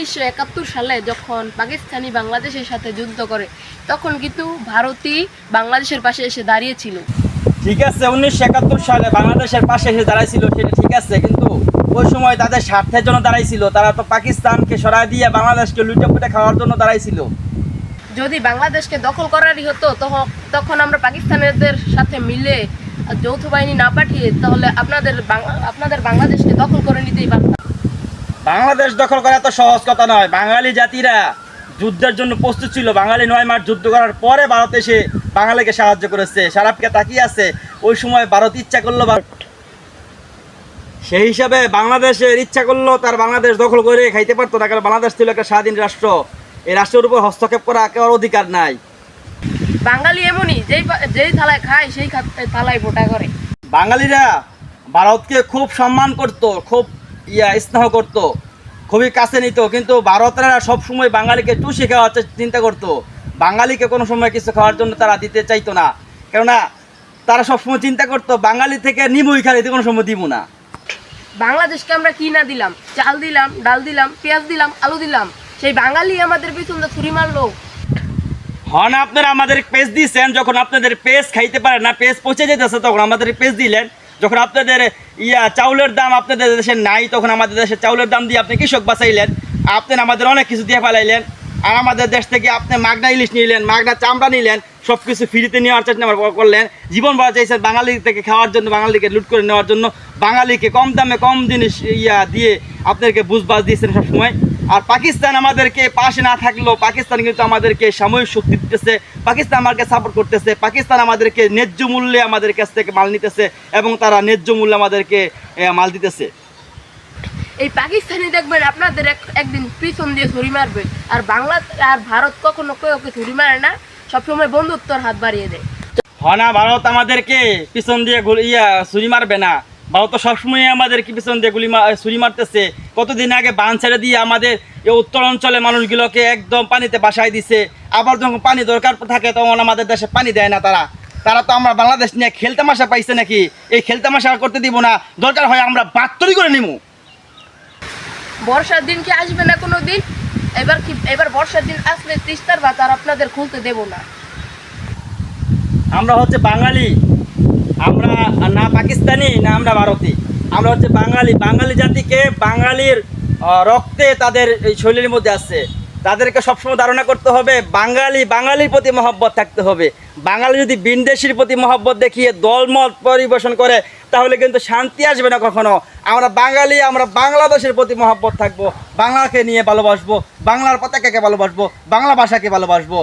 1971 সালে যখন পাকিস্তানি বাংলাদেশের সাথে যুদ্ধ করে তখন কিন্তু ভারতই বাংলাদেশের পাশে এসে দাঁড়িয়েছিল। ঠিক আছে, 1971 সালে বাংলাদেশের পাশে এসে দাঁড়াইছিল, সেটা ঠিক আছে, কিন্তু ওই সময় তাদের স্বার্থের জন্য দাঁড়াইছিল। তারা তো পাকিস্তানকে সরাই দিয়ে বাংলাদেশকে লুটে পুটে খাওয়ার জন্য দাঁড়াইছিল। যদি বাংলাদেশকে দখল করারই হতো তখন আমরা পাকিস্তানিদের সাথে মিলে যৌথ বাহিনী না পাঠিয়ে তাহলে আপনাদের বাংলাদেশকে দখল করে নিতেই পারতাম। বাংলাদেশ দখল করা এত সহজ কথা নয়। বাঙালি জাতিরা যুদ্ধের জন্য প্রস্তুত ছিল। বাঙালি 9 মাস যুদ্ধ করার পরে ভারত এসে বাঙালিকে সাহায্য করেছে। সারাপকে তাকিয়ে আছে, ওই সময় ভারত ইচ্ছা করলো, সেই হিসাবে বাংলাদেশের ইচ্ছা করলো তার বাংলাদেশ দখল করে খাইতে পারতো না, কারণ বাংলাদেশ ছিল একটা স্বাধীন রাষ্ট্র। এই রাষ্ট্রের উপর হস্তক্ষেপ করা কেউ অধিকার নাই। বাঙালি এমনই, যেই থালায় খায় সেই থালায় ভোটা করে। বাঙালিরা ভারতকে খুব সম্মান করত, খুব স্নেহ করত, খুবই কাছে নিত, কিন্তু ভারতেরা সবসময় বাঙালিকে টুসি খাওয়ার চিন্তা করতো। বাঙালিকে কোনো সময় কিছু খাওয়ার জন্য তারা দিতে চাইতো না, কেননা তারা সবসময় চিন্তা করতো বাঙালি থেকে নিবই, খালি কোনো সময় দিব না। বাংলাদেশকে আমরা কি না দিলাম, চাল দিলাম, ডাল দিলাম, পেঁয়াজ দিলাম, আলু দিলাম, সেই বাঙালি আমাদের পিছনে ছুরি মারলো। হন আপনারা আমাদের পেজ দিয়েছেন, যখন আপনাদের পেজ খাইতে পারে না, পেজ পচে যেতেছে, তখন আমাদের পেজ দিলেন। যখন আপনাদের চাউলের দাম আপনাদের দেশে নাই, তখন আমাদের দেশে চাউলের দাম দিয়ে আপনি কৃষক বাঁচাইলেন। আপনি আমাদের অনেক কিছু দিয়ে ফেলাইলেন। আর আমাদের দেশ থেকে আপনি মাগনা ইলিশ নিলেন, মাগনা চামড়া নিলেন, সব কিছু ফ্রিতে নেওয়ার চেষ্টা করলেন। জীবন বাড়া চাইছেন বাঙালি থেকে খাওয়ার জন্য, বাঙালিকে লুট করে নেওয়ার জন্য, বাঙালিকে কম দামে কম জিনিস দিয়ে আপনাদেরকে বুঝবাজ দিয়েছেন সবসময়। আর পাকিস্তান আমাদেরকে পাশে না থাকলেও পাকিস্তান কিন্তু আমাদেরকে সাময়িক শক্তি দিতেছে, পাকিস্তান আমাদেরকে সাপোর্ট করতেছে, পাকিস্তান আমাদেরকে ন্যায্য মূল্যে আমাদের কাছ থেকে মাল নিতেছে এবং তারা ন্যায্য মূল্যে আমাদেরকে মাল দিতেছে। এই পাকিস্তানি দেখবেন আপনাদের একদিন পিছন দিয়ে ছুরি মারবে, আর ভারত কখনো কেউকে ছুরি মারে না, সবসময় বন্ধুত্বর হাত বাড়িয়ে দেয়। না, ভারত আমাদেরকে পিছন দিয়ে ছুরি মারবে না। ভারত তো সবসময় আমাদেরকে পিছন দিয়ে ছুরি মারতেছে। কতদিন আগে বান ছেড়ে দিয়ে আমাদের এই উত্তর অঞ্চলের মানুষগুলোকে একদম পানিতে বাসায় দিছে। আবার যখন পানি দরকার থাকে তখন আমাদের দেশে পানি দেয় না। তারা তো আমরা বাংলাদেশ নিয়ে খেলতামাশা পাইছে নাকি? এই খেলতামাশা করতে দিব না, দরকার হয় আমরা বাত্তরি করে নিব। বর্ষার দিন কি আসবে না কোনো দিন? এবার বর্ষার দিন আসলে তিস্তার ভাত আর আপনাদের খুলতে দেব না। আমরা হচ্ছে বাঙালি, আমরা না পাকিস্তানি না আমরা ভারতী, আমরা হচ্ছে বাঙালি। বাঙালি জাতিকে বাঙালির রক্তে তাদের এই শৈলীর মধ্যে আছে। তাদেরকে সবসময় ধারণা করতে হবে বাঙালির প্রতি মহব্বত থাকতে হবে। বাঙালি যদি বিনদেশির প্রতি মহব্বত দেখিয়ে দলমত পরিবেশন করে তাহলে কিন্তু শান্তি আসবে না কখনো। আমরা বাঙালি, আমরা বাংলাদেশের প্রতি মহব্বত থাকবো, বাংলাকে নিয়ে ভালোবাসবো, বাংলার পতাকাকে ভালোবাসবো, বাংলা ভাষাকে ভালোবাসবো।